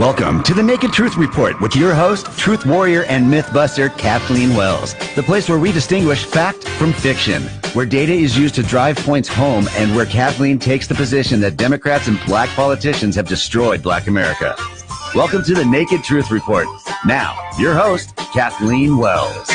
Welcome to the Naked Truth Report with your host, truth warrior and mythbuster Kathleen Wells. The place where we distinguish fact from fiction, where data is used to drive points home, and where Kathleen takes the position that Democrats and black politicians have destroyed black America. Welcome to the Naked Truth Report. Now, your host, Kathleen Wells.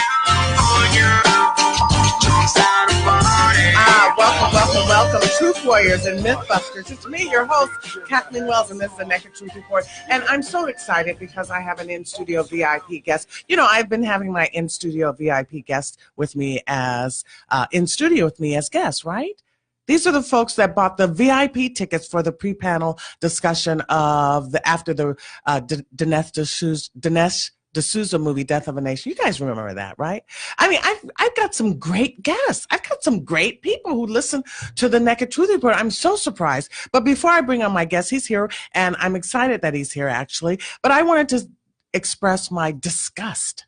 Welcome, Truth Warriors and Mythbusters. It's me, your host, Kathleen Wells, and this is the Naked Truth Report. And I'm so excited because I have an in-studio VIP guest. You know, I've been having my in-studio VIP guests with me as, in-studio with me as guests, right? These are the folks that bought the VIP tickets for the pre-panel discussion of after the Dinesh D'Souza movie, Death of a Nation. You guys remember that, right? I mean, I've got some great guests. I've got some great people who listen to the Naked Truth Report. I'm so surprised. But before I bring on my guest, he's here, and I'm excited that he's here, actually. But I wanted to express my disgust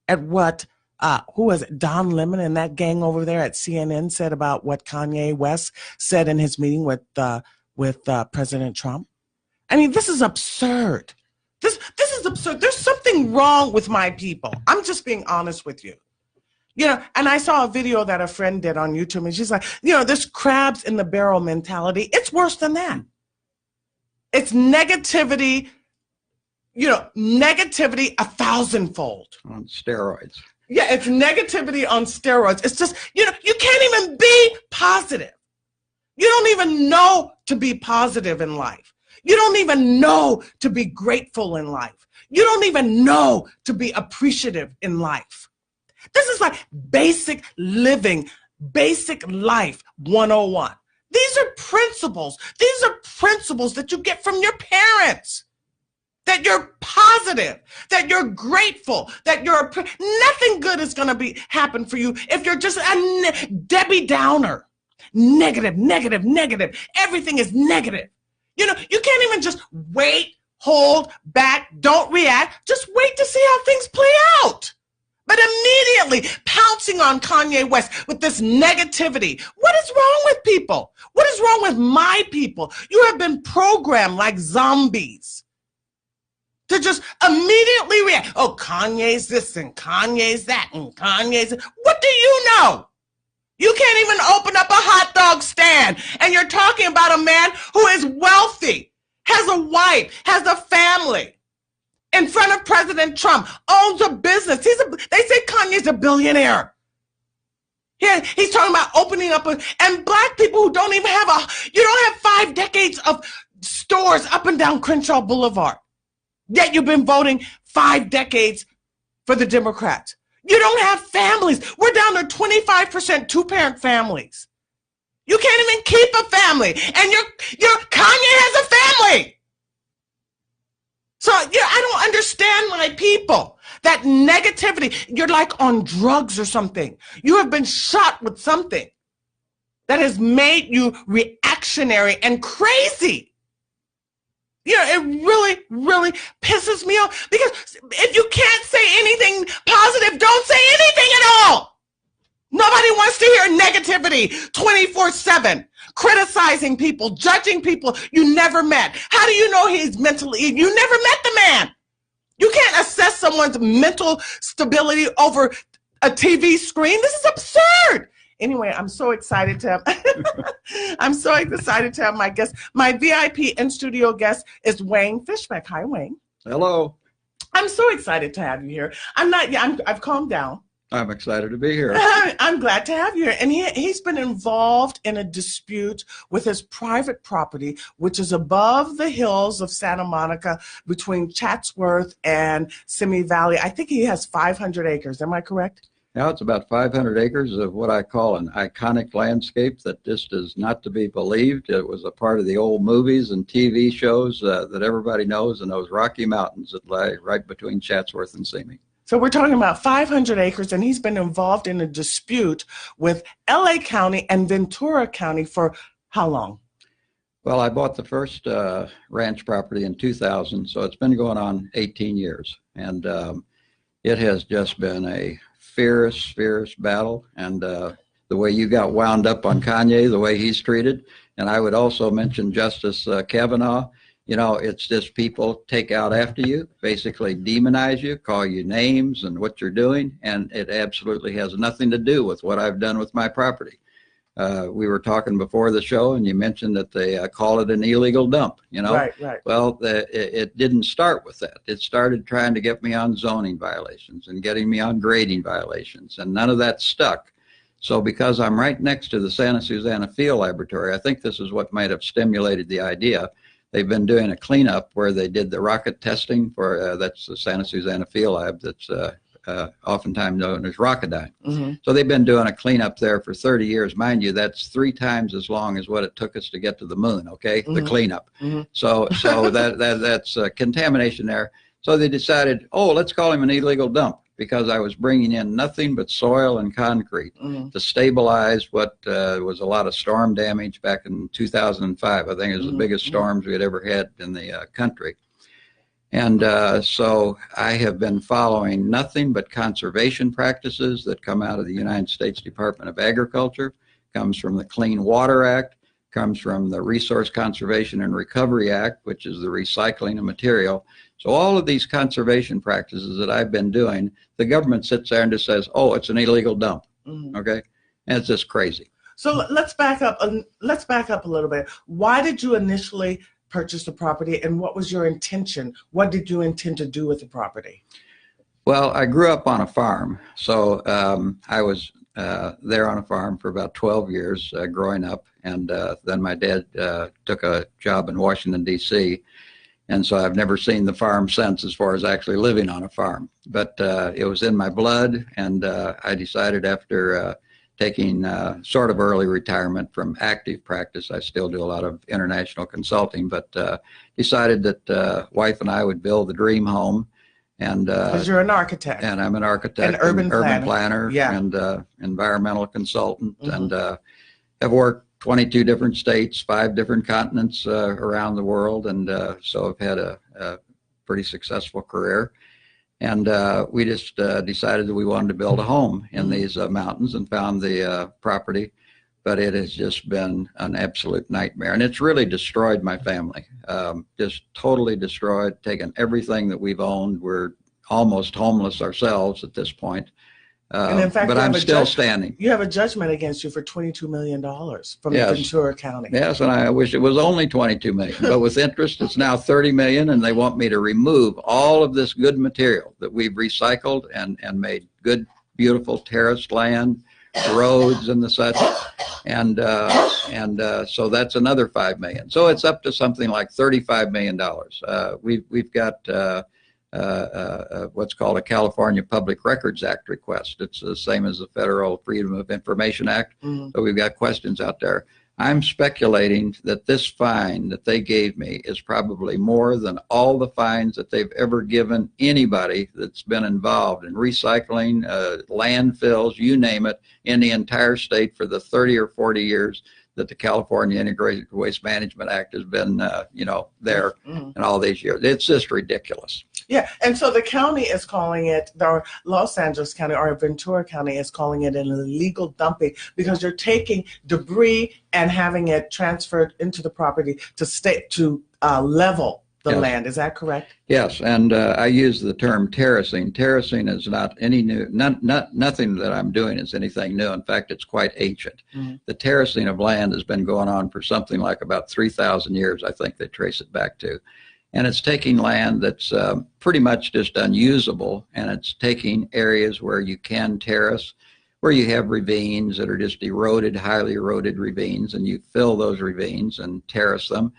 at what, who was it, Don Lemon and that gang over there at CNN said about what Kanye West said in his meeting with President Trump. I mean, this is absurd. This is absurd. There's something wrong with my people. I'm just being honest with you. You know, and I saw a video that a friend did on YouTube, and she's like, you know, this crabs in the barrel mentality. It's worse than that. It's negativity, you know, negativity 1,000-fold. On steroids. Yeah, it's negativity on steroids. It's just, you know, you can't even be positive. You don't even know to be positive in life. You don't even know to be grateful in life. You don't even know to be appreciative in life. This is like basic living, basic life 101. These are principles. These are principles that you get from your parents. That you're positive, that you're grateful, that you're, nothing good is going to happen for you if you're just a Debbie Downer. Negative, negative, negative. Everything is negative. You know, you can't even just wait, hold back, don't react. Just wait to see how things play out. But immediately pouncing on Kanye West with this negativity. What is wrong with people? What is wrong with my people? You have been programmed like zombies to just immediately react. Oh, Kanye's this and Kanye's that and Kanye's that. What do you know? You can't even open up a hot dog stand, and you're talking about a man who is wealthy, has a wife, has a family, in front of President Trump, owns a business. They say Kanye's a billionaire. He's talking about opening up and black people who don't even you don't have 5 decades of stores up and down Crenshaw Boulevard. Yet you've been voting 5 decades for the Democrats. You don't have families. We're down to 25% two-parent families. You can't even keep a family, and your Kanye has a family. So I don't understand my people. That negativity, you're like on drugs or something. You have been shot with something that has made you reactionary and crazy. You know, it really, really pisses me off, because if you can't say anything positive, don't say anything at all. Nobody wants to hear negativity 24/7, criticizing people, judging people you never met. How do you know he's mentally? You never met the man. You can't assess someone's mental stability over a TV screen. This is absurd. Anyway, I'm so excited to have my guest. My VIP in-studio guest is Wayne Fishback. Hi, Wayne. Hello. I'm so excited to have you here. I've calmed down. I'm excited to be here. I'm glad to have you here. And he's been involved in a dispute with his private property, which is above the hills of Santa Monica between Chatsworth and Simi Valley. I think he has 500 acres. Am I correct? Now it's about 500 acres of what I call an iconic landscape that just is not to be believed. It was a part of the old movies and TV shows that everybody knows, and those Rocky Mountains that lie right between Chatsworth and Simi. So we're talking about 500 acres, and he's been involved in a dispute with LA County and Ventura County for how long? Well, I bought the first ranch property in 2000, so it's been going on 18 years. And it has just been a fierce battle, and the way you got wound up on Kanye, the way he's treated. And I would also mention Justice Kavanaugh You know, it's just people take out after you, basically demonize you, call you names and what you're doing, and it absolutely has nothing to do with what I've done with my property. We were talking before the show, and you mentioned that they call it an illegal dump, you know? Right, right. Well, it didn't start with that. It started trying to get me on zoning violations and getting me on grading violations, and none of that stuck. So because I'm right next to the Santa Susana Field Laboratory, I think this is what might have stimulated the idea. They've been doing a cleanup where they did the rocket testing for, that's the Santa Susana Field Lab, that's oftentimes known as Rocketdyne. Mm-hmm. So they've been doing a cleanup there for 30 years. Mind you, that's 3 times as long as what it took us to get to the moon, okay? Mm-hmm. The cleanup. Mm-hmm. So that's contamination there. So they decided, oh, let's call him an illegal dump, because I was bringing in nothing but soil and concrete Mm-hmm. to stabilize what was a lot of storm damage back in 2005. I think it was the biggest storms we had ever had in the country. And so I have been following nothing but conservation practices that come out of the United States Department of Agriculture, comes from the Clean Water Act, comes from the Resource Conservation and Recovery Act, which is the recycling of material. So all of these conservation practices that I've been doing, the government sits there and just says, oh, it's an illegal dump, okay? And it's just crazy. So let's back up. Let's back up a little bit. Why did you initially purchase the property, and what was your intention? What did you intend to do with the property? Well, I grew up on a farm, so I was there on a farm for about 12 years growing up, and then my dad took a job in Washington, D.C., and so I've never seen the farm since, as far as actually living on a farm. But it was in my blood, and I decided after taking sort of early retirement from active practice, I still do a lot of international consulting, but decided that wife and I would build the dream home. And because you're an architect. And I'm an architect, an urban planner, yeah. and environmental consultant, and have worked 22 different states, 5 different continents around the world, and so I've had a pretty successful career. And we just decided that we wanted to build a home in these mountains, and found the property. But it has just been an absolute nightmare, and it's really destroyed my family. Just totally destroyed, taken everything that we've owned. We're almost homeless ourselves at this point. And in fact, but I'm still standing. You have a judgment against you for $22 million from Ventura County. Yes, and I wish it was only $22 million, but with interest, it's now $30 million, and they want me to remove all of this good material that we've recycled and made good, beautiful terraced land, roads and the such, and so that's another $5 million. So it's up to something like $35 million. We've got what's called a California Public Records Act request. It's the same as the Federal Freedom of Information Act. So we've got questions out there. I'm speculating that this fine that they gave me is probably more than all the fines that they've ever given anybody that's been involved in recycling, landfills, you name it, in the entire state for the 30 or 40 years that the California Integrated Waste Management Act has been, there in all these years. It's just ridiculous. Yeah, and so the county is calling it, or Los Angeles County or Ventura County is calling it an illegal dumping, because you're taking debris and having it transferred into the property to level the land. Is that correct? Yes, and I use the term terracing. Terracing is not any new, nothing that I'm doing is anything new. In fact, it's quite ancient. The terracing of land has been going on for something like about 3,000 years, I think they trace it back to. And it's taking land that's pretty much just unusable, and it's taking areas where you can terrace, where you have ravines that are just eroded, highly eroded ravines, and you fill those ravines and terrace them.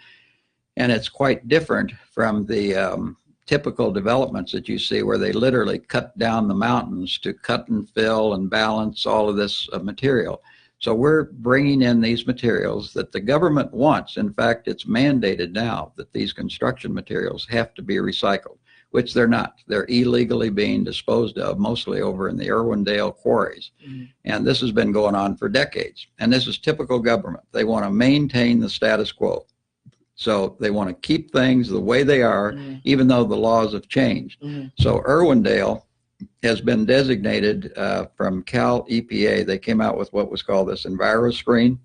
And it's quite different from the typical developments that you see, where they literally cut down the mountains to cut and fill and balance all of this material. So we're bringing in these materials that the government wants. In fact, it's mandated now that these construction materials have to be recycled, which they're not. They're illegally being disposed of, mostly over in the Irwindale quarries. And this has been going on for decades. And this is typical government. They want to maintain the status quo. So they want to keep things the way they are, even though the laws have changed. So Irwindale has been designated from Cal EPA. They came out with what was called this EnviroScreen,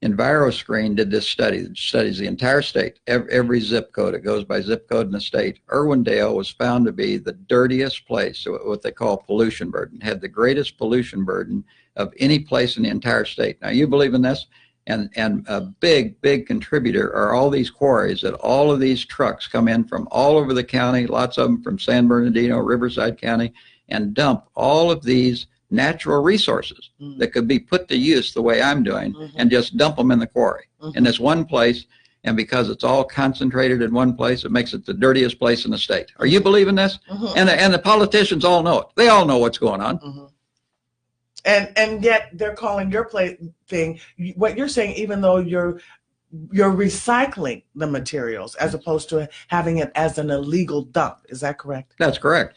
EnviroScreen did this study that studies the entire state, every zip code. It goes by zip code in the state. Irwindale was found to be the dirtiest place, what they call pollution burden, had the greatest pollution burden of any place in the entire state. Now, you believe in this? And a big, big contributor are all these quarries that all of these trucks come in from all over the county, lots of them from San Bernardino, Riverside County, and dump all of these natural resources that could be put to use the way I'm doing and just dump them in the quarry in this one place. And because it's all concentrated in one place, it makes it the dirtiest place in the state. Are you believing this? And the politicians all know it. They all know what's going on. And yet they're calling your thing, what you're saying, even though you're recycling the materials as opposed to having it as an illegal dump. Is that correct? That's correct.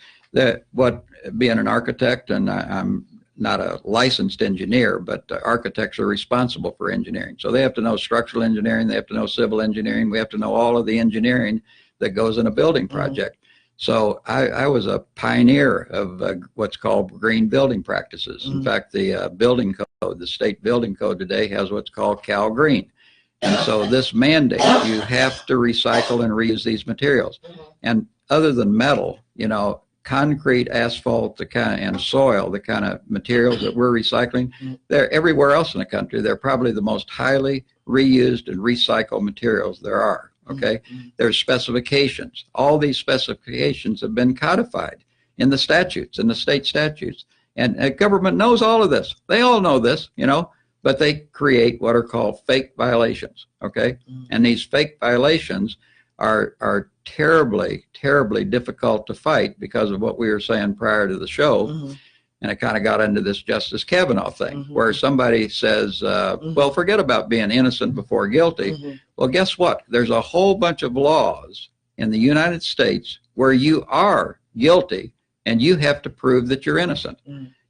Being an architect, and I'm not a licensed engineer, but architects are responsible for engineering. So they have to know structural engineering, they have to know civil engineering, we have to know all of the engineering that goes in a building project. So I was a pioneer of what's called green building practices. In fact, the building code, the state building code today has what's called Cal Green. And so this mandate, you have to recycle and reuse these materials. And other than metal, you know, concrete, asphalt, and soil, the kind of materials that we're recycling, they're everywhere else in the country. They're probably the most highly reused and recycled materials there are. Okay, there's specifications. All these specifications have been codified in the statutes, in the state statutes. And government knows all of this. They all know this, you know, but they create what are called fake violations. Okay, and these fake violations are terribly, terribly difficult to fight because of what we were saying prior to the show. And it kind of got into this Justice Kavanaugh thing where somebody says, well, forget about being innocent before guilty. Well, guess what? There's a whole bunch of laws in the United States where you are guilty and you have to prove that you're innocent.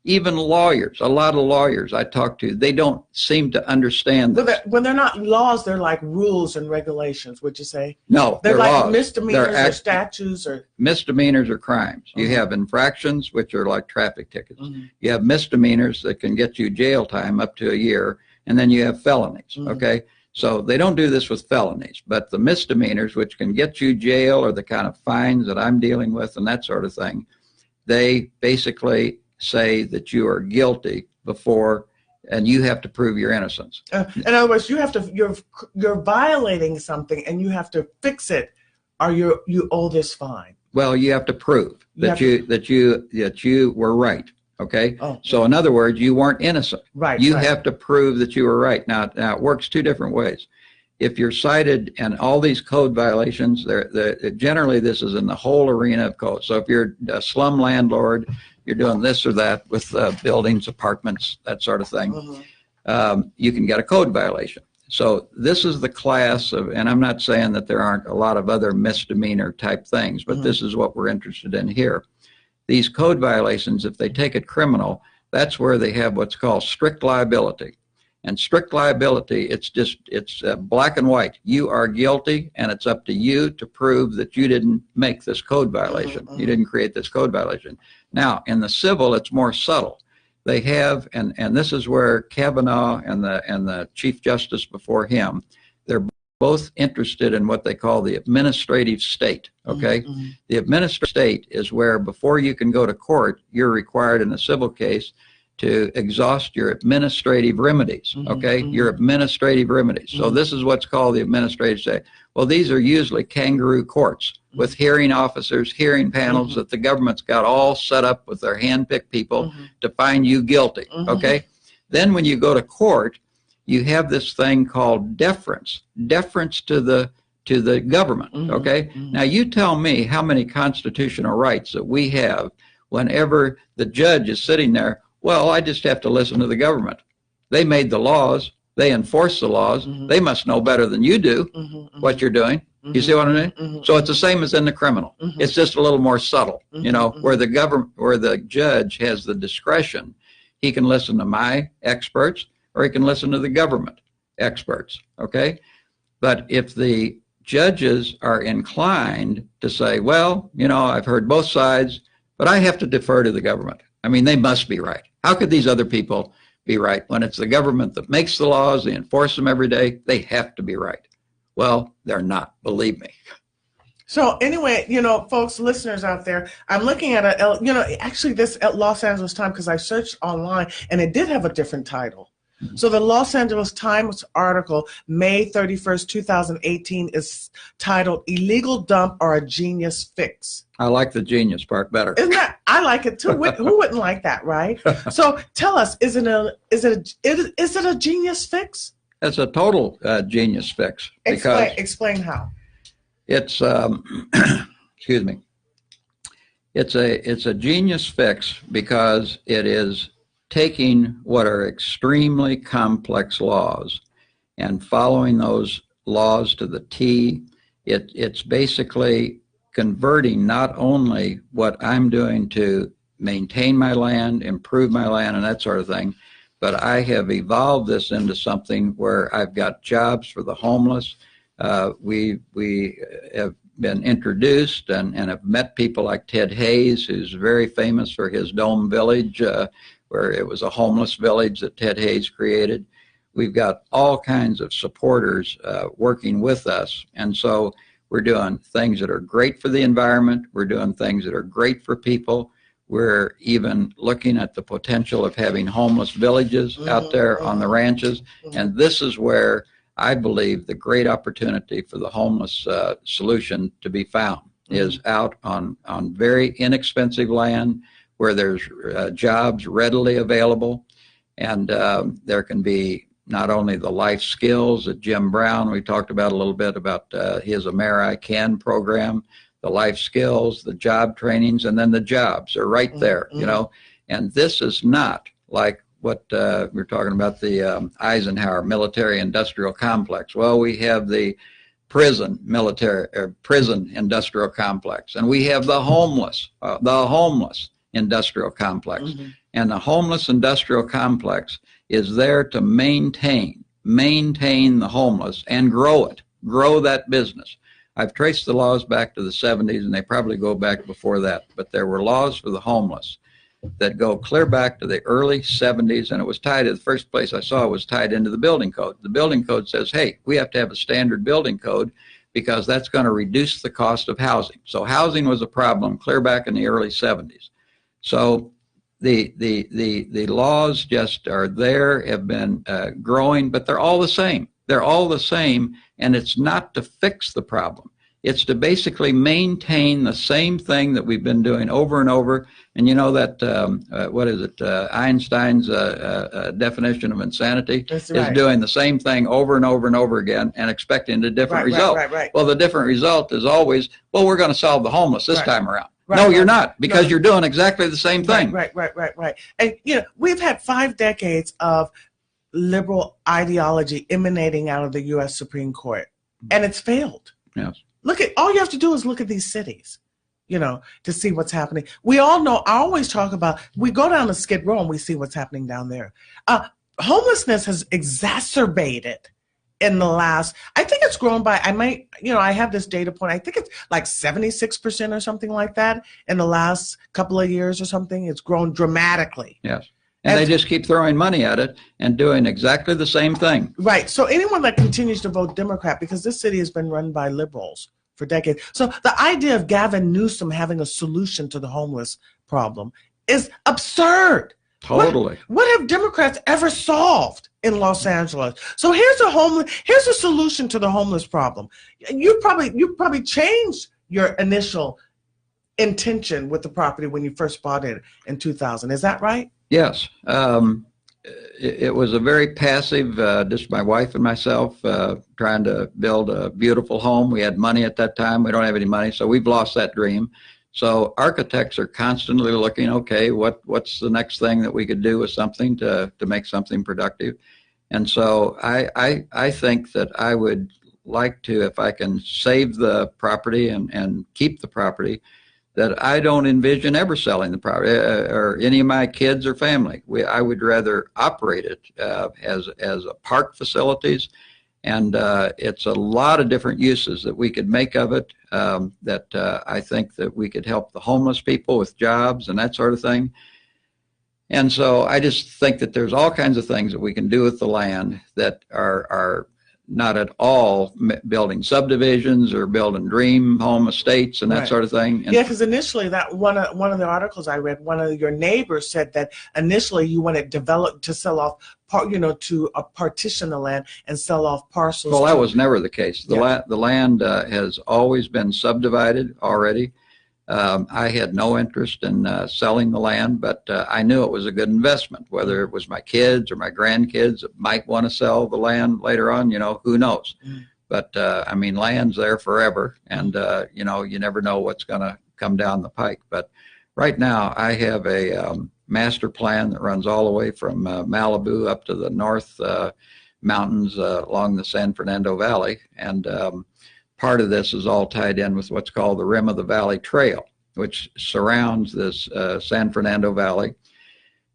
Even lawyers, a lot of lawyers I talk to, they don't seem to understand this. When they're not laws, they're like rules and regulations, would you say? No, they're like laws. Misdemeanors or statutes or misdemeanors or crimes. You have infractions, which are like traffic tickets. You have misdemeanors that can get you jail time up to a year, and then you have felonies. Okay, so they don't do this with felonies, but the misdemeanors, which can get you jail, or the kind of fines that I'm dealing with and that sort of thing, they basically say that you are guilty before, and you have to prove your innocence. In other words, you're violating something and you have to fix it, or you owe this fine. Well, you have to prove that you were right. Okay. So in other words, you weren't innocent. Right. You have to prove that you were right. Now it works two different ways. If you're cited and all these code violations, generally this is in the whole arena of code. So if you're a slum landlord, you're doing this or that with buildings, apartments, that sort of thing, you can get a code violation. So this is the class of, and I'm not saying that there aren't a lot of other misdemeanor type things, but this is what we're interested in here. These code violations, if they take it criminal, that's where they have what's called strict liability. And strict liability, it's black and white. You are guilty, and it's up to you to prove that you didn't make this code violation. You didn't create this code violation. Now, in the civil, it's more subtle. They have, and this is where Kavanaugh and the Chief Justice before him, they're both interested in what they call the administrative state. Okay, the administrative state is where before you can go to court, you're required in a civil case to exhaust your administrative remedies, okay? Your administrative remedies. So this is what's called the administrative state. Well, these are usually kangaroo courts with hearing officers, hearing panels that the government's got all set up with their hand-picked people to find you guilty, okay? Then when you go to court, you have this thing called deference to the government, okay? Now you tell me how many constitutional rights that we have whenever the judge is sitting there. Well, I just have to listen to the government. They made the laws. They enforce the laws. They must know better than you do what you're doing. You see what I mean? So it's the same as in the criminal. It's just a little more subtle, you know, where the judge has the discretion. He can listen to my experts, or he can listen to the government experts, okay? But if the judges are inclined to say, well, you know, I've heard both sides, but I have to defer to the government. I mean, they must be right. How could these other people be right. When it's the government that makes the laws, they enforce them every day, they have to be right. Well, they're not, believe me. So anyway, folks, listeners out there, I'm looking at actually this at Los Angeles Times, because I searched online and it did have a different title. So the Los Angeles Times article, May 31st, 2018, is titled "Illegal Dump or a Genius Fix." I like the genius part better. Isn't that? I like it too. Who wouldn't like that, right? So tell us, is it a genius fix? It's a total genius fix. Explain how. It's excuse me. It's a genius fix because it is taking what are extremely complex laws and following those laws to the T. It's basically converting not only what I'm doing to maintain my land, improve my land, and that sort of thing, but I have evolved this into something where I've got jobs for the homeless. We have been introduced and have met people like Ted Hayes, who's very famous for his Dome Village, where it was a homeless village that Ted Hayes created. We've got all kinds of supporters working with us. And so we're doing things that are great for the environment. We're doing things that are great for people. We're even looking at the potential of having homeless villages out there on the ranches. And this is where I believe the great opportunity for the homeless solution to be found is out on very inexpensive land where there's jobs readily available. And there can be not only the life skills that Jim Brown, we talked about a little bit about his I Can program, the life skills, the job trainings, and then the jobs are right there, And this is not like what we're talking about, the Eisenhower military industrial complex. Well, we have the prison industrial complex, and we have the homeless industrial complex. And the homeless industrial complex is there to maintain the homeless and grow that business. I've traced the laws back to the 70s, and they probably go back before that, but there were laws for the homeless that go clear back to the early 70s, and it was tied, the first place I saw it was tied into the building code. The building code says, hey, we have to have a standard building code because that's going to reduce the cost of housing. So housing was a problem clear back in the early 70s. So the laws just are there, have been growing, but they're all the same. They're all the same, and it's not to fix the problem. It's to basically maintain the same thing that we've been doing over and over. And you know that, Einstein's definition of insanity is doing the same thing over and over and over again and expecting a different result. Right. Well, the different result is always, well, we're going to solve the homeless this time around. No, you're not, because you're doing exactly the same thing. Right. And, we've had 5 decades of liberal ideology emanating out of the U.S. Supreme Court, and it's failed. Yes. All you have to do is look at these cities, to see what's happening. We all know, I always talk about, we go down to Skid Row and we see what's happening down there. Homelessness has exacerbated in the last, I think it's grown by, I have this data point, I think it's like 76% or something like that in the last couple of years or something. It's grown dramatically. Yes. And they just keep throwing money at it and doing exactly the same thing. Right. So anyone that continues to vote Democrat, because this city has been run by liberals for decades. So the idea of Gavin Newsom having a solution to the homeless problem is absurd. Totally. What have Democrats ever solved in Los Angeles? So here's a solution to the homeless problem. You probably changed your initial intention with the property when you first bought it in 2000. Is that right? Yes. It was a very passive, just my wife and myself trying to build a beautiful home. We had money at that time. We don't have any money, so we've lost that dream. So architects are constantly looking, okay, what's the next thing that we could do with something to make something productive? And so I think that I would like to, if I can save the property and keep the property, that I don't envision ever selling the property or any of my kids or family. I would rather operate it as a park facilities, and it's a lot of different uses that we could make of it. That I think that we could help the homeless people with jobs and that sort of thing. And so I just think that there's all kinds of things that we can do with the land that are not at all building subdivisions or building dream home estates and that Right. sort of thing. And yeah, because initially that one of the articles I read, one of your neighbors said that initially you wanted develop to sell off to partition the land and sell off parcels. well, that was never the case. Yeah. The land has always been subdivided already. I had no interest in selling the land, but I knew it was a good investment. Whether it was my kids or my grandkids that might want to sell the land later on, who knows? But I mean, land's there forever, and you never know what's going to come down the pike. But right now, I have a master plan that runs all the way from Malibu up to the north mountains along the San Fernando Valley, and part of this is all tied in with what's called the Rim of the Valley Trail, which surrounds this San Fernando Valley.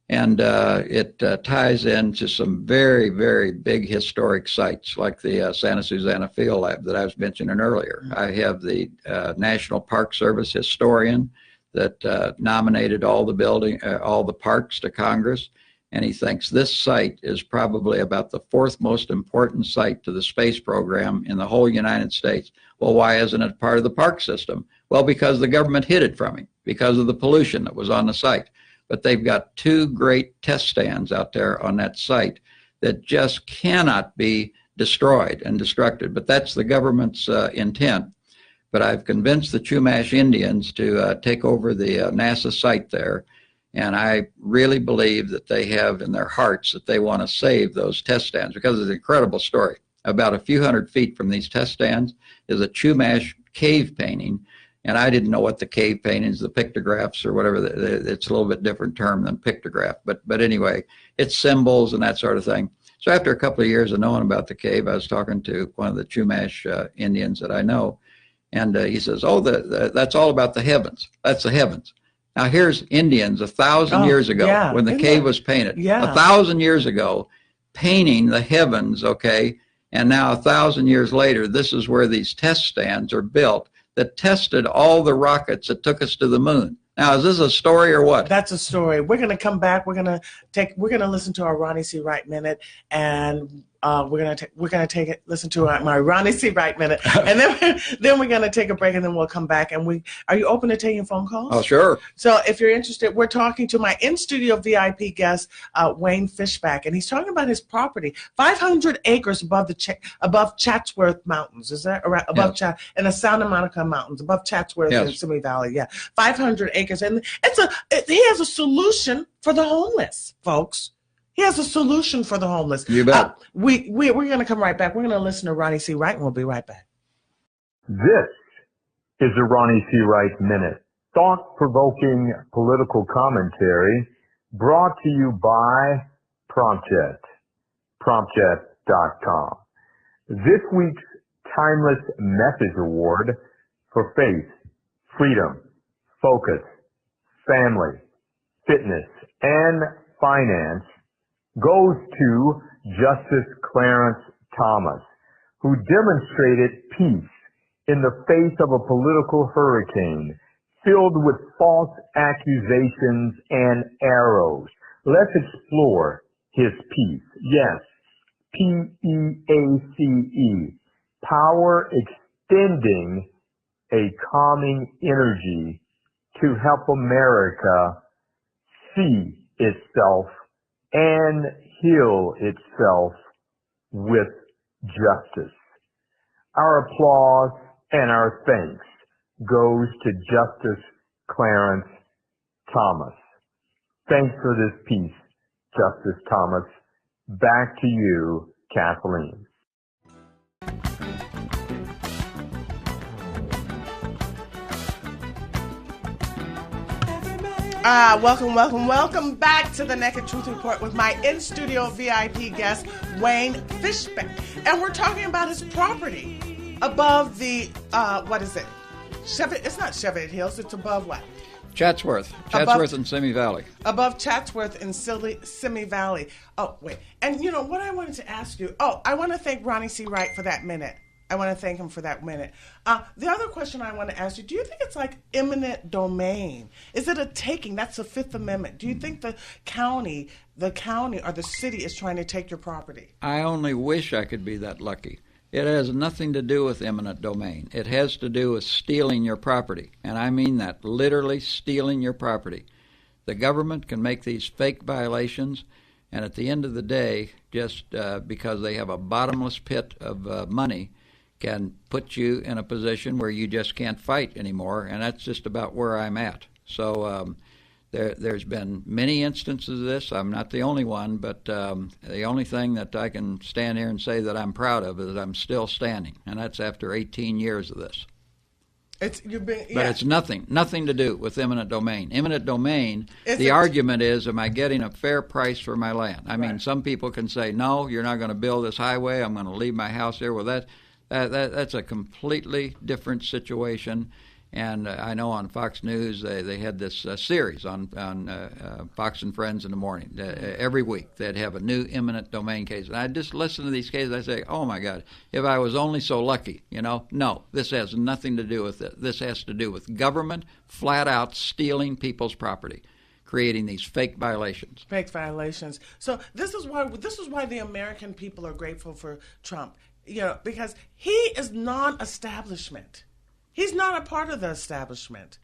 And it ties into some very, very big historic sites like the Santa Susana Field Lab that I was mentioning earlier. I have the National Park Service historian that nominated all the parks to Congress. And he thinks this site is probably about the fourth most important site to the space program in the whole United States. Well, why isn't it part of the park system? Well, because the government hid it from him, because of the pollution that was on the site. But they've got two great test stands out there on that site that just cannot be destroyed and destructed. But that's the government's intent. But I've convinced the Chumash Indians to take over the NASA site there. And I really believe that they have in their hearts that they want to save those test stands, because it's an incredible story. About a few hundred feet from these test stands is a Chumash cave painting. And I didn't know what the cave paintings, the pictographs or whatever, it's a little bit different term than pictograph. But anyway, it's symbols and that sort of thing. So after a couple of years of knowing about the cave, I was talking to one of the Chumash Indians that I know. And he says, that's all about the heavens. That's the heavens. Now here's Indians 1,000 years ago when the cave was painted. 1,000 years ago, painting the heavens, okay? And now 1,000 years later, this is where these test stands are built that tested all the rockets that took us to the moon. Now, is this a story or what? That's a story. We're going to come back. We're going to listen to our Ronnie C. Wright Minute, and we're going to listen to my Ronnie C. Wright Minute, and then we're going to take a break, and then we'll come back. And are you open to taking phone calls? Oh, sure. So if you're interested, we're talking to my in-studio VIP guest, Wayne Fishback, and he's talking about his property, 500 acres above Chatsworth Mountains. Is that right? Above in the Santa Monica Mountains, above Chatsworth and Simi Valley. Yeah, 500 acres, and he has a solution for the homeless, folks. He has a solution for the homeless. You bet. We're going to come right back. We're going to listen to Ronnie C. Wright, and we'll be right back. This is the Ronnie C. Wright Minute. Thought-provoking political commentary brought to you by PromptJet, PromptJet.com. This week's Timeless Message Award for faith, freedom, focus, family, fitness, and finance goes to Justice Clarence Thomas, who demonstrated peace in the face of a political hurricane filled with false accusations and arrows. Let's explore his peace. Yes, P-E-A-C-E, power extending a calming energy to help America see itself and heal itself with justice. Our applause and our thanks goes to Justice Clarence Thomas. Thanks for this piece, Justice Thomas. Back to you, Kathleen. Welcome back to the Naked Truth Report with my in-studio VIP guest, Wayne Fishback. And we're talking about his property above the, what is it? It's not Cheviot Hills, it's above what? Chatsworth and Simi Valley. Above Chatsworth and Simi Valley. Oh, wait. And you know what I wanted to ask you? Oh, I want to thank Ronnie C. Wright for that minute. I want to thank him for that minute. The other question I want to ask you, do you think it's like eminent domain? Is it a taking? That's the Fifth Amendment. Do you think the county or the city is trying to take your property? I only wish I could be that lucky. It has nothing to do with eminent domain. It has to do with stealing your property. And I mean that, literally stealing your property. The government can make these fake violations, and at the end of the day, just because they have a bottomless pit of money, can put you in a position where you just can't fight anymore, and that's just about where I'm at. So there's been many instances of this. I'm not the only one, but the only thing that I can stand here and say that I'm proud of is that I'm still standing, and that's after 18 years of this. But it's nothing to do with eminent domain. Eminent domain, the argument is, am I getting a fair price for my land? I mean, some people can say, no, you're not going to build this highway. I'm going to leave my house here. Well, that's a completely different situation. And I know on Fox News they had this series on Fox and Friends in the morning. Every week they'd have a new eminent domain case. And I just listen to these cases. I say, oh, my God, if I was only so lucky, No, this has nothing to do with it. This has to do with government flat out stealing people's property, creating these fake violations. Fake violations. So this is why the American people are grateful for Trump, because he is non-establishment. He's not a part of the establishment.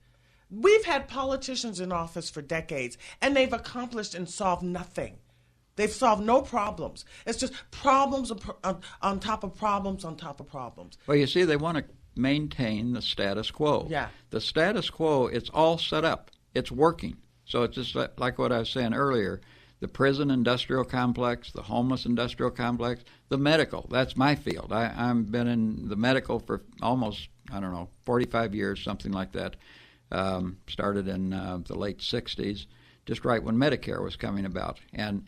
We've had politicians in office for decades, and they've accomplished and solved nothing. They've solved no problems. It's just problems on top of problems on top of problems. Well, you see, they want to maintain the status quo. Yeah. The status quo, it's all set up. It's working. So it's just like what I was saying earlier, the prison industrial complex, the homeless industrial complex, the medical. That's my field. I've been in the medical for almost 45 years, something like that. Started in the late 60s, just right when Medicare was coming about. And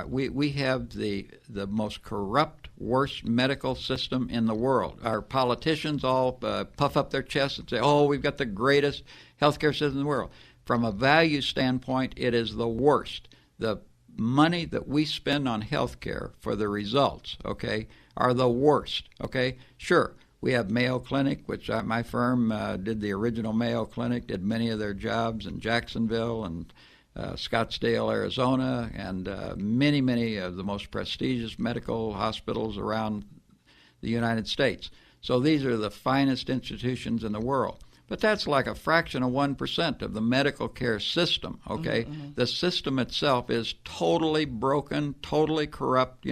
we have the most corrupt, worst medical system in the world. Our politicians all puff up their chests and say, oh, we've got the greatest healthcare system in the world. From a value standpoint, it is the worst. The money that we spend on healthcare for the results, are the worst, Sure. We have Mayo Clinic, which my firm did the original Mayo Clinic, did many of their jobs in Jacksonville and Scottsdale, Arizona, and many, many of the most prestigious medical hospitals around the United States. So these are the finest institutions in the world. But that's like a fraction of 1% of the medical care system, Mm-hmm. The system itself is totally broken, totally corrupt,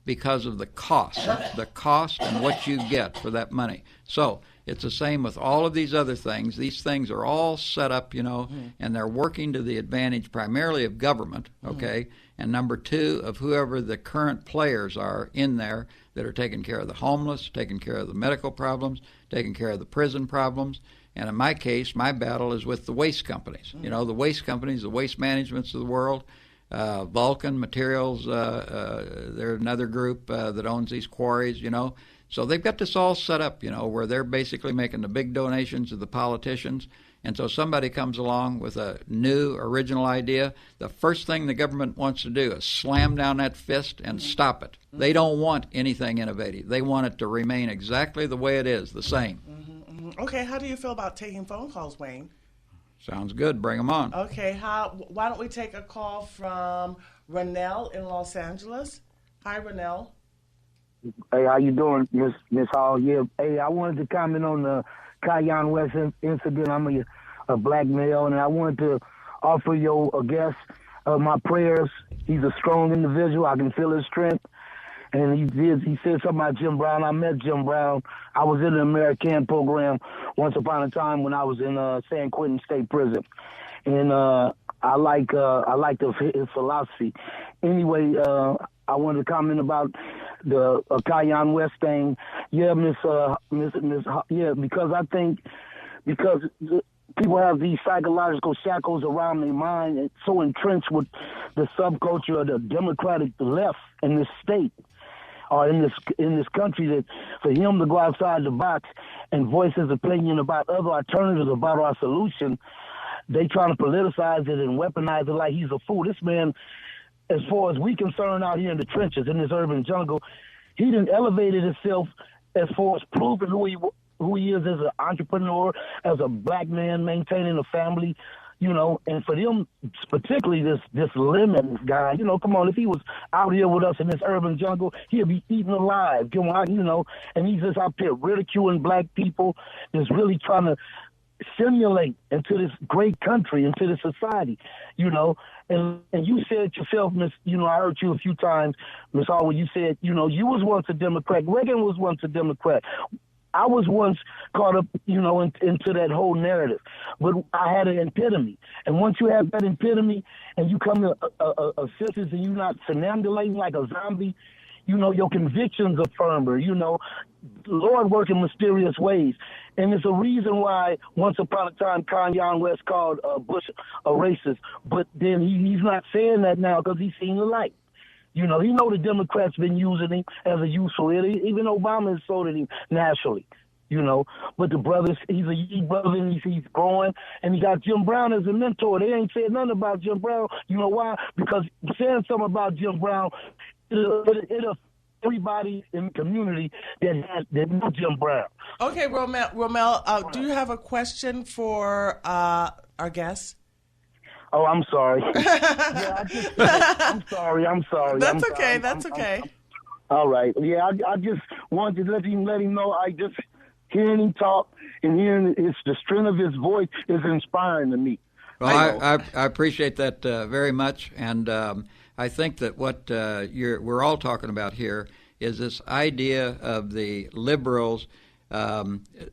because of the cost and what you get for that money. So it's the same with all of these other things. These things are all set up, and they're working to the advantage primarily of government, and number two, of whoever the current players are in there that are taking care of the homeless, taking care of the medical problems, taking care of the prison problems. And in my case, my battle is with the waste companies. The waste companies, the waste managements of the world. Vulcan Materials, they're another group that owns these quarries, So they've got this all set up, where they're basically making the big donations to the politicians. And so somebody comes along with a new, original idea. The first thing the government wants to do is slam down that fist and stop it. They don't want anything innovative. They want it to remain exactly the way it is, the same. Okay, how do you feel about taking phone calls, Wayne? Sounds good. Bring them on. Okay, why don't we take a call from Renell in Los Angeles? Hi, Renell. Hey, how you doing, Miss Hall? Yeah. Hey, I wanted to comment on the Kanye West incident. I'm a black male, and I wanted to offer your guest my prayers. He's a strong individual. I can feel his strength. And he said something about Jim Brown. I met Jim Brown. I was in the American program once upon a time when I was in San Quentin State Prison. And I like his philosophy. Anyway, I wanted to comment about the Kanye West thing. Yeah, yeah, because I think people have these psychological shackles around their mind and so entrenched with the subculture of the Democratic left in this state or in this country that for him to go outside the box and voice his opinion about other alternatives about our solution, they trying to politicize it and weaponize it like he's a fool. This man, as far as we concerned out here in the trenches, in this urban jungle, he done elevated himself as far as proving who he is as an entrepreneur, as a black man maintaining a family, you know, and for them, particularly this Lemon guy, you know, come on, if he was out here with us in this urban jungle, he'd be eaten alive, you know, and he's just out there ridiculing black people, just really trying to simulate into this great country, into this society, you know. And you said yourself, Miss, you know, I heard you a few times, Miss Howard, you said, you know, you was once a Democrat. Reagan was once a Democrat. I was once caught up, you know, into that whole narrative, but I had an epitome. And once you have that epitome and you come to a senses and you're not somnambulating like a zombie, you know, your convictions are firmer, you know, Lord work in mysterious ways. And it's a reason why once upon a time Kanye West called Bush a racist, but then he's not saying that now because he's seen the light. You know, he know the Democrats been using him as a useful idiot. Even Obama insulted him nationally, you know. But the brothers, he's a young brother and he's growing. And he got Jim Brown as a mentor. They ain't said nothing about Jim Brown. You know why? Because saying something about Jim Brown, it'll everybody in the community that know Jim Brown. Okay, Romel, do you have a question for our guest? Oh, I'm sorry. I'm sorry. That's okay. That's okay. All right. Yeah, I just wanted to let him know. I just hearing him talk and hearing the strength of his voice is inspiring to me. Well, I appreciate that very much, and I think that what we're all talking about here is this idea of the liberals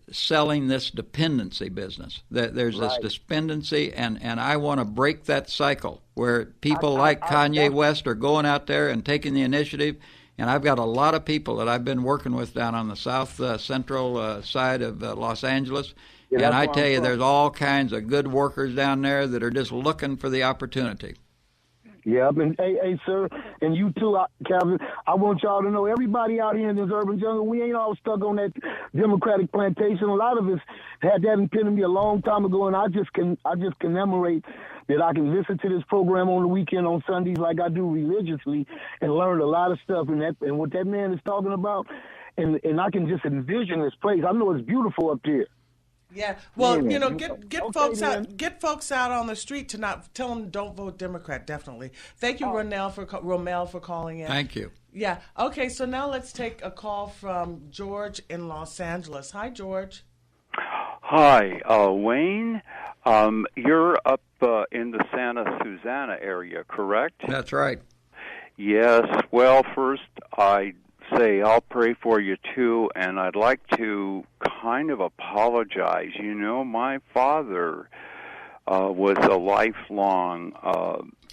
selling this dependency business. There's this dependency, and I want to break that cycle where people like Kanye West are going out there and taking the initiative. And I've got a lot of people that I've been working with down on the south central side of Los Angeles. Yeah, and I tell you, there's all kinds of good workers down there that are just looking for the opportunity. Yeah, and hey, sir, and you too, Calvin. I want y'all to know, everybody out here in this urban jungle, we ain't all stuck on that Democratic plantation. A lot of us had that epitome a long time ago, and I just commemorate that I can listen to this program on the weekend on Sundays like I do religiously and learn a lot of stuff and what that man is talking about, and I can just envision this place. I know it's beautiful up there. Yeah, well, you know, get folks out. Get folks out on the street to not tell them don't vote Democrat. Definitely. Thank you, Romel, for calling in. Thank you. Yeah. Okay. So now let's take a call from George in Los Angeles. Hi, George. Hi, Wayne. You're up in the Santa Susana area, correct? That's right. Yes. Well, first I say I'll pray for you too, and I'd like to kind of apologize. You know, my father was a lifelong,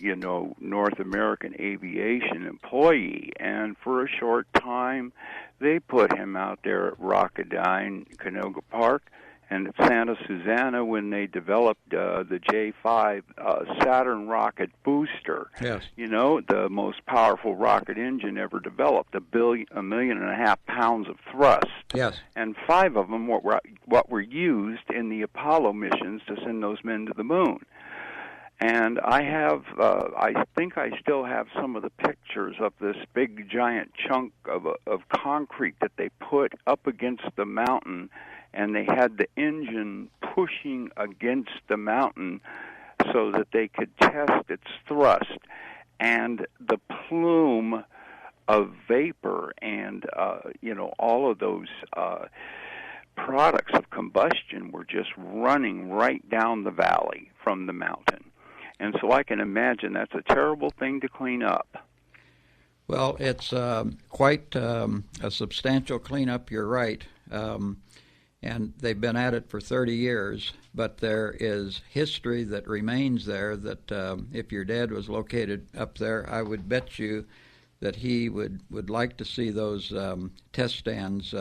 North American aviation employee, and for a short time they put him out there at Rocketdyne, Canoga Park, and at Santa Susana when they developed the J5 Saturn rocket booster. Yes. You know, the most powerful rocket engine ever developed, 1.5 million pounds of thrust. Yes. And 5 of them what were used in the Apollo missions to send those men to the moon. And I have, I think I still have some of the pictures of this big giant chunk of concrete that they put up against the mountain, and they had the engine pushing against the mountain so that they could test its thrust. And the plume of vapor and, all of those products of combustion were just running right down the valley from the mountain. And so I can imagine that's a terrible thing to clean up. Well, it's quite a substantial cleanup, you're right. And they've been at it for 30 years, but there is history that remains there that if your dad was located up there, I would bet you that he would like to see those test stands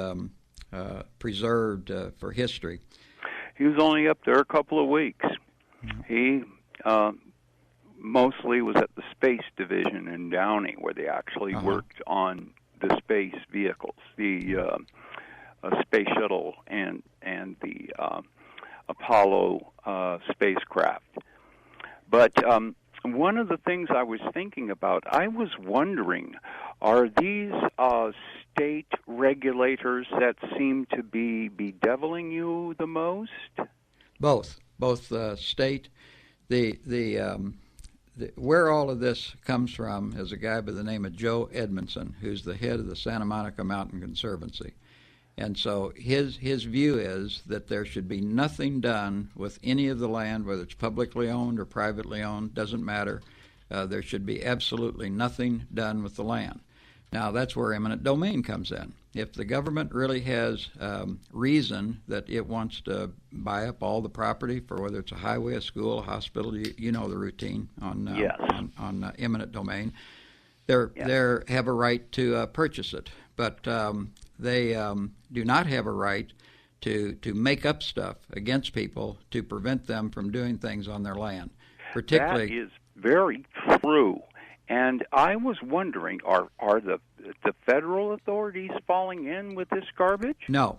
preserved for history. He was only up there a couple of weeks. He mostly was at the Space Division in Downey, where they actually worked on the space vehicles, the space shuttle and the Apollo spacecraft. But one one of the things I was thinking about, I was wondering, are these state regulators that seem to be bedeviling you the most? Both state, where all of this comes from is a guy by the name of Joe Edmondson, who's the head of the Santa Monica Mountain Conservancy. And so his view is that there should be nothing done with any of the land, whether it's publicly owned or privately owned, doesn't matter. There should be absolutely nothing done with the land. Now, that's where eminent domain comes in. If the government really has reason that it wants to buy up all the property for whether it's a highway, a school, a hospital, you know the routine on eminent domain, they have a right to purchase it. But they do not have a right to make up stuff against people to prevent them from doing things on their land. Particularly, that is very true. And I was wondering, are the federal authorities falling in with this garbage? No.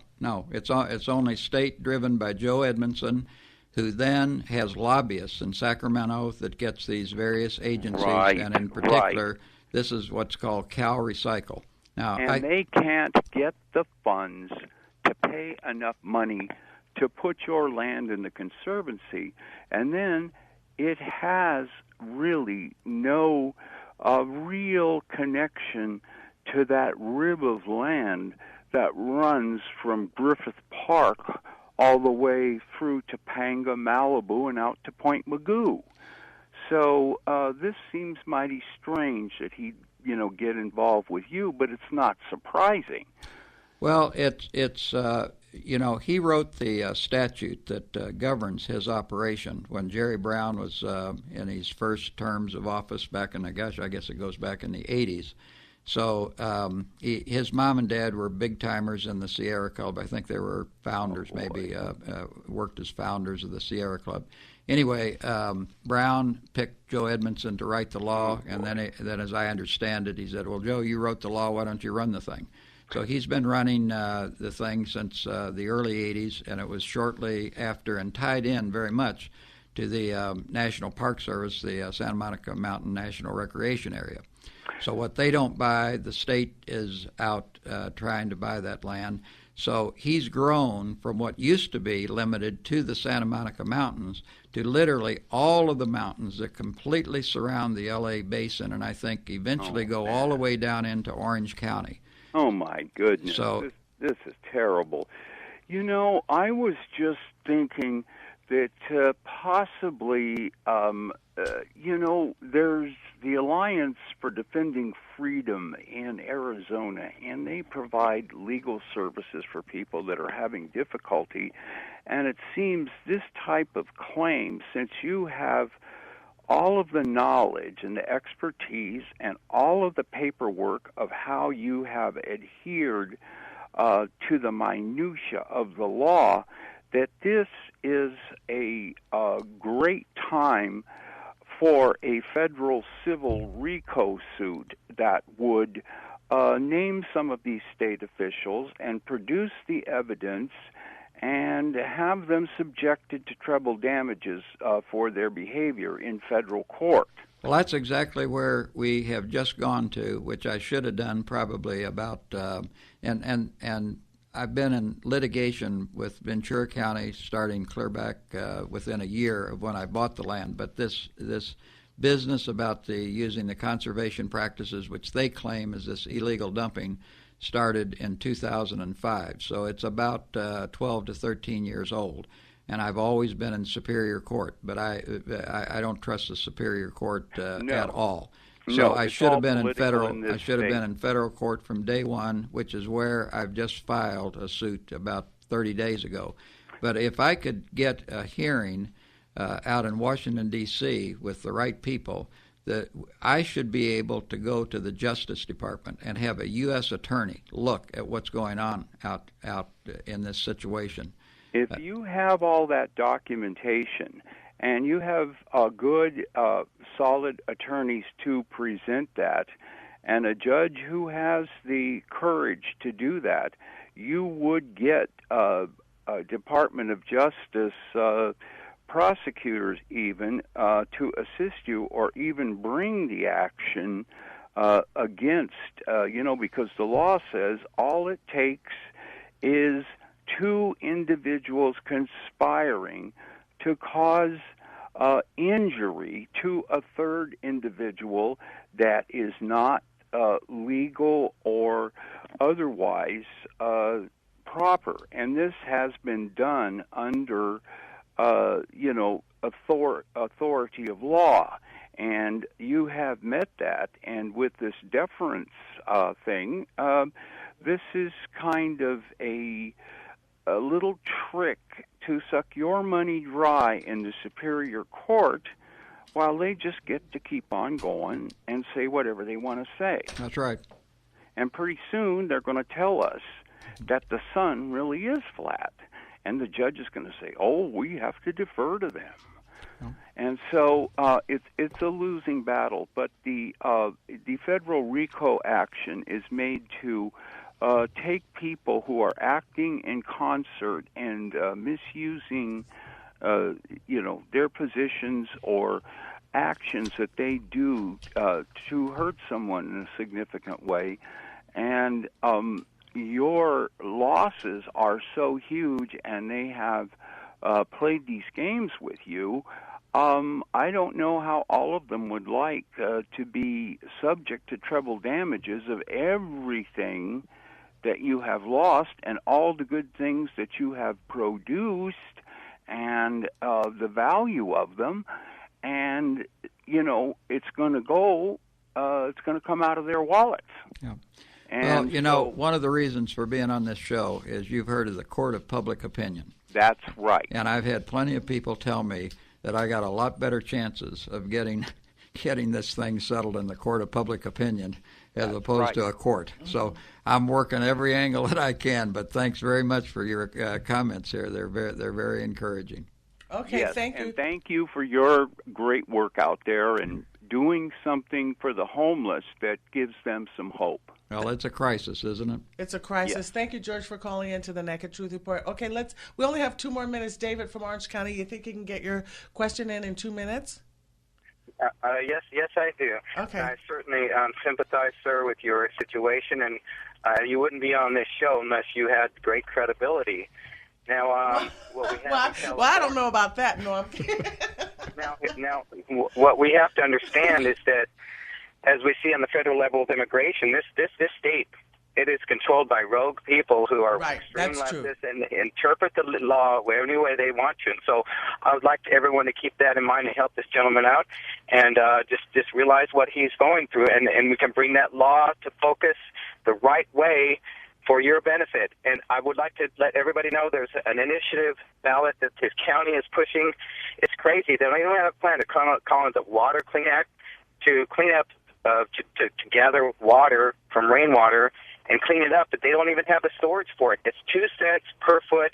It's only state, driven by Joe Edmondson, who then has lobbyists in Sacramento that gets these various agencies, and in particular, this is what's called Cal Recycle. Now, they can't get the funds to pay enough money to put your land in the conservancy, and then it has really no real connection to that rib of land that runs from Griffith Park all the way through Topanga, Malibu, and out to Point Mugu. So this seems mighty strange that he'd get involved with you, but it's not surprising. Well, it's he wrote the statute that governs his operation when Jerry Brown was in his first terms of office back in I guess it goes back in the 80s. So his mom and dad were big timers in the Sierra Club. I think they were founders, worked as founders of the Sierra Club. Anyway, Brown picked Joe Edmondson to write the law, and then as I understand it, he said, "Well, Joe, you wrote the law. Why don't you run the thing?" So he's been running the thing since the early 80s, and it was shortly after and tied in very much to the National Park Service, the Santa Monica Mountain National Recreation Area. So what they don't buy, the state is out trying to buy that land. So he's grown from what used to be limited to the Santa Monica Mountains to literally all of the mountains that completely surround the LA basin, and I think eventually go all the way down into Orange County. Oh, my goodness. So, this is terrible. I was just thinking that possibly, there's the Alliance for Defending Freedom in Arizona, and they provide legal services for people that are having difficulty. And it seems this type of claim, since you have all of the knowledge and the expertise and all of the paperwork of how you have adhered to the minutia of the law, that this is a great time for a federal civil RICO suit that would name some of these state officials and produce the evidence and have them subjected to treble damages for their behavior in federal court. Well, that's exactly where we have just gone to, which I should have done probably about, and I've been in litigation with Ventura County starting clear back within a year of when I bought the land. But this business about using the conservation practices, which they claim is this illegal dumping, started in 2005. So it's about 12 to 13 years old. And I've always been in Superior Court, but I don't trust the Superior Court at all. So I should have been in federal. I should have been in federal court from day one, which is where I've just filed a suit about 30 days ago. But if I could get a hearing out in Washington D.C. with the right people, that I should be able to go to the Justice Department and have a U.S. attorney look at what's going on out in this situation. If you have all that documentation and you have good, solid attorneys to present that, and a judge who has the courage to do that, you would get a Department of Justice prosecutors even to assist you or even bring the action against, because the law says all it takes is two individuals conspiring to cause injury to a third individual that is not legal or otherwise proper. And this has been done under, authority of law. And you have met that. And with this deference thing, this is kind of a little trick to suck your money dry in the Superior Court while they just get to keep on going and say whatever they want to say. That's right. And pretty soon they're going to tell us that the sun really is flat. And the judge is going to say, oh, we have to defer to them. Oh. And so it's a losing battle. But the federal RICO action is made to take people who are acting in concert and misusing, their positions or actions that they do to hurt someone in a significant way. And your losses are so huge, and they have played these games with you. I don't know how all of them would like to be subject to treble damages of everything that you have lost and all the good things that you have produced and the value of them. And, it's going to go, it's going to come out of their wallets. Yeah. And well, one of the reasons for being on this show is you've heard of the court of public opinion. That's right. And I've had plenty of people tell me that I got a lot better chances of getting this thing settled in the court of public opinion as opposed to a court. So I'm working every angle that I can, but thanks very much for your comments here. They're very encouraging. Okay, yes, thank you. And thank you for your great work out there and doing something for the homeless that gives them some hope. Well, it's a crisis, isn't it? It's a crisis. Yes. Thank you, George, for calling into the Naked Truth Report. Okay, we only have 2 more minutes. David from Orange County, you think you can get your question in 2 minutes? Yes, I do. Okay. I certainly sympathize, sir, with your situation, and you wouldn't be on this show unless you had great credibility. Now, what we have well, I don't know about that. No, I'm kidding. Now, what we have to understand is that, as we see on the federal level of immigration, this state, it is controlled by rogue people who are extreme leftists and interpret the law any way they want to. And so I would like everyone to keep that in mind and help this gentleman out and just realize what he's going through, and we can bring that law to focus the right way for your benefit. And I would like to let everybody know there's an initiative ballot that this county is pushing. It's crazy. They don't even have a plan to call it the Water Clean Act to clean up, to gather water from rainwater and clean it up, but they don't even have the storage for it. It's 2 cents per foot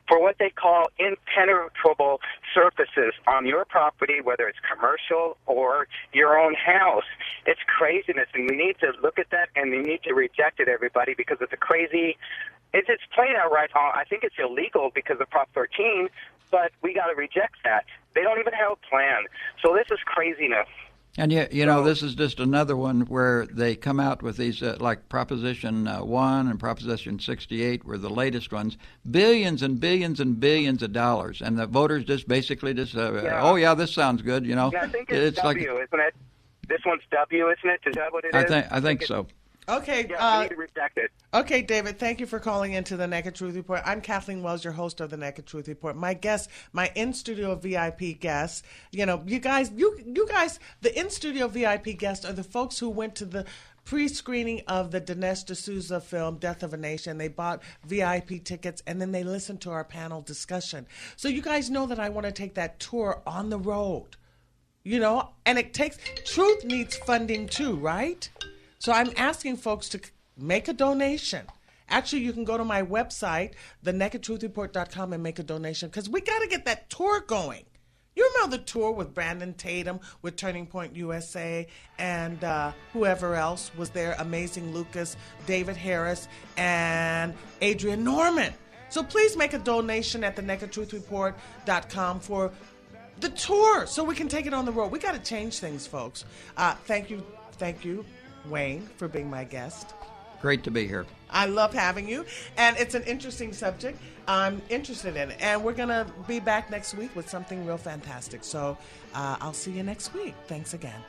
for what they call impenetrable surfaces on your property, whether it's commercial or your own house. It's craziness, and we need to look at that, and we need to reject it, everybody, because it's a crazy, it's plain out right. I think it's illegal because of Prop 13, but we got to reject that. They don't even have a plan. So this is craziness. And this is just another one where they come out with these, like Proposition 1 and Proposition 68 were the latest ones, billions and billions and billions of dollars, and the voters just basically this sounds good, Yeah, I think it's W, isn't it? This one's W, isn't it? Is that what it is? I think so. Okay. Yeah, we need to reject it. Okay, David, thank you for calling into the Naked Truth Report. I'm Kathleen Wells, your host of the Naked Truth Report. My guests, my in-studio VIP guests, you guys, the in-studio VIP guests are the folks who went to the pre-screening of the Dinesh D'Souza film, Death of a Nation. They bought VIP tickets, and then they listened to our panel discussion. So you guys know that I want to take that tour on the road, and truth needs funding too, right? So I'm asking folks to make a donation. Actually, you can go to my website, thenakedtruthreport.com, and make a donation, because we got to get that tour going. You remember the tour with Brandon Tatum, with Turning Point USA, and whoever else was there, Amazing Lucas, David Harris, and Adrian Norman. So please make a donation at thenakedtruthreport.com for the tour so we can take it on the road. We got to change things, folks. Thank you, Wayne, for being my guest. Great to be here. I love having you, and it's an interesting subject. I'm interested in it, and we're going to be back next week with something real fantastic. So I'll see you next week. Thanks again.